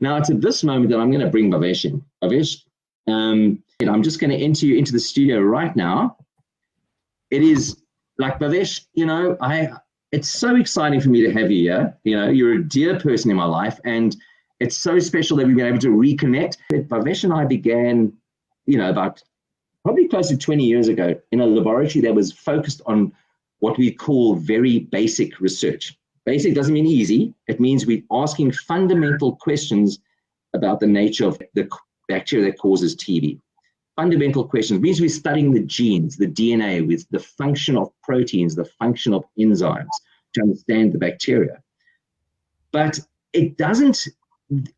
Now it's at this moment that I'm going to bring Bavesh in. Bavesh, I'm just going to enter you into the studio right now. It is like, Bavesh, it's so exciting for me to have you here. You're a dear person in my life, and it's so special that we've been able to reconnect. Bavesh and I began, about probably close to 20 years ago in a laboratory that was focused on what we call very basic research. Basic doesn't mean easy. It means we're asking fundamental questions about the nature of the bacteria that causes TB. Fundamental questions. It means we're studying the genes, the DNA, with the function of proteins, the function of enzymes to understand the bacteria. But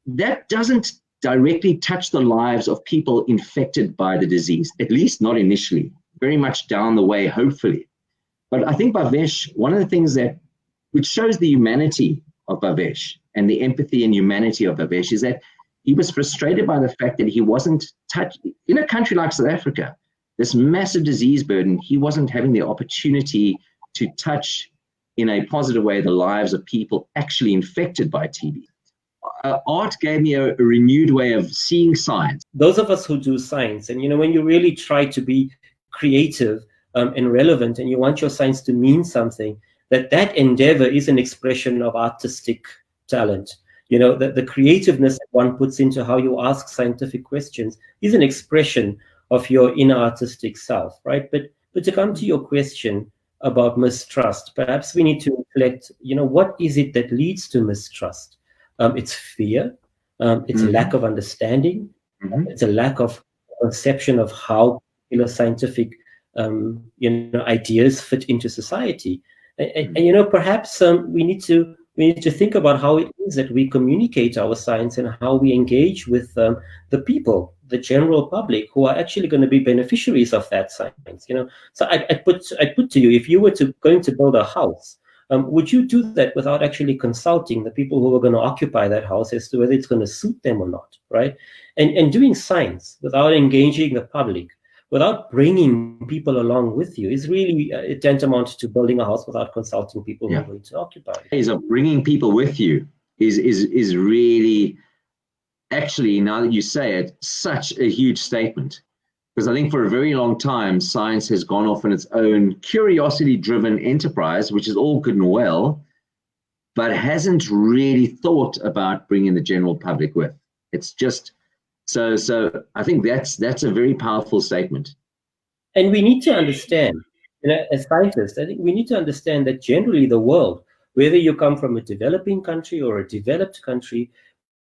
that doesn't directly touch the lives of people infected by the disease, at least not initially, very much down the way, hopefully. But I think Bavesh, one of the things which shows the humanity of Bavesh and the empathy and humanity of Bavesh is that he was frustrated by the fact that he wasn't touched in a country like South Africa, this massive disease burden. He wasn't having the opportunity to touch in a positive way the lives of people actually infected by TB. Art gave me a renewed way of seeing science. Those of us who do science, and when you really try to be creative and relevant, and you want your science to mean something, that endeavor is an expression of artistic talent. The creativeness that one puts into how you ask scientific questions is an expression of your inner artistic self, right? But to come to your question about mistrust, perhaps we need to reflect, what is it that leads to mistrust? It's fear, it's a lack of understanding, it's a lack of conception of how scientific ideas fit into society. And perhaps we need to think about how it is that we communicate our science and how we engage with the people, the general public, who are actually going to be beneficiaries of that science. So I put to you, if you were going to build a house, would you do that without actually consulting the people who are going to occupy that house as to whether it's going to suit them or not, right? And doing science without engaging the public, without bringing people along with you, is really tantamount to building a house without consulting people who are going to occupy it. Is of bringing people with you is really, actually, now that you say it, such a huge statement. Because I think for a very long time, science has gone off on its own curiosity-driven enterprise, which is all good and well, but hasn't really thought about bringing the general public with. It's just, so I think that's a very powerful statement. And we need to understand, as scientists, I think we need to understand that generally the world, whether you come from a developing country or a developed country,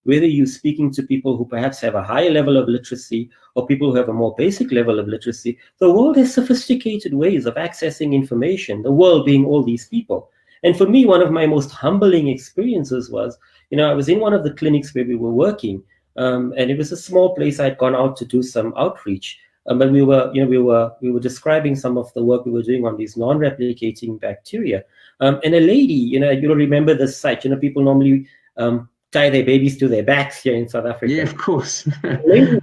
whether you're speaking to people who perhaps have a higher level of literacy or people who have a more basic level of literacy, the world has sophisticated ways of accessing information, the world being all these people. And for me, one of my most humbling experiences was, I was in one of the clinics where we were working, and it was a small place. I'd gone out to do some outreach, but we were describing some of the work we were doing on these non-replicating bacteria. And a lady, you'll remember this site, people normally tie their babies to their backs here in South Africa. Yeah, of course. The lady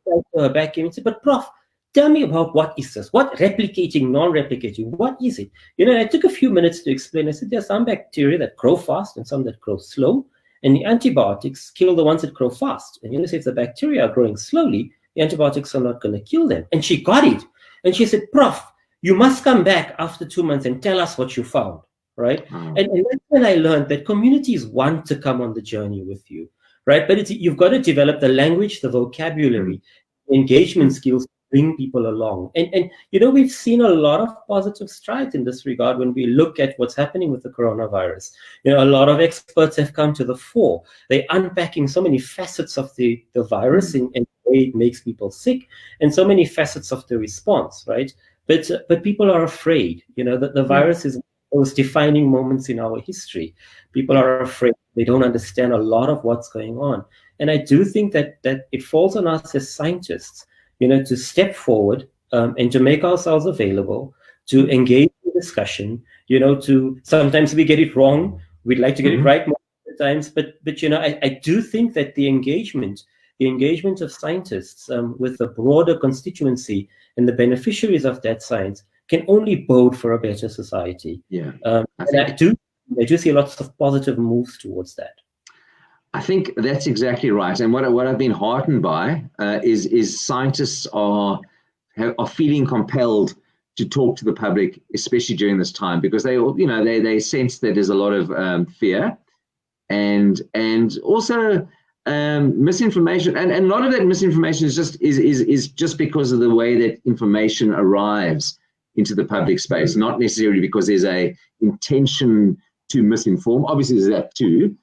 to her back came and said, "But Prof, tell me about what is this? What replicating, non-replicating? What is it?" And I took a few minutes to explain. I said, there are some bacteria that grow fast and some that grow slow, and the antibiotics kill the ones that grow fast. And so if the bacteria are growing slowly, the antibiotics are not going to kill them. And she got it. And she said, "Prof, you must come back after 2 months and tell us what you found." Right? And that's when I learned that communities want to come on the journey with you, right? But you've got to develop the language, the vocabulary, engagement skills to bring people along. And we've seen a lot of positive strides in this regard when we look at what's happening with the coronavirus. A lot of experts have come to the fore. They're unpacking so many facets of the virus and the way it makes people sick, and so many facets of the response, right? But people are afraid, that the virus is those defining moments in our history. People are afraid. They don't understand a lot of what's going on. And I do think that it falls on us as scientists, to step forward and to make ourselves available, to engage in discussion, to sometimes we get it wrong. We'd like to get it right most of the times. But I do think that the engagement of scientists with the broader constituency and the beneficiaries of that science can only bode for a better society. Yeah. And I do see lots of positive moves towards that. I think that's exactly right. And what I've been heartened by is scientists are feeling compelled to talk to the public, especially during this time, because they sense that there's a lot of fear and also misinformation, and a lot of that misinformation is just because of the way that information arrives into the public space, not necessarily because there's a intention to misinform. Obviously, there's that too,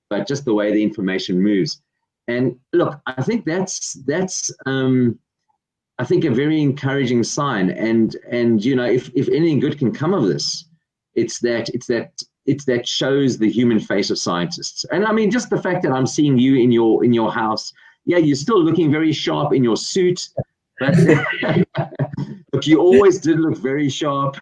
but just the way the information moves. And look, I think that's I think a very encouraging sign. And if anything good can come of this, it's that shows the human face of scientists. And I mean, just the fact that I'm seeing you in your house, yeah, you're still looking very sharp in your suit, but look, you always did look very sharp.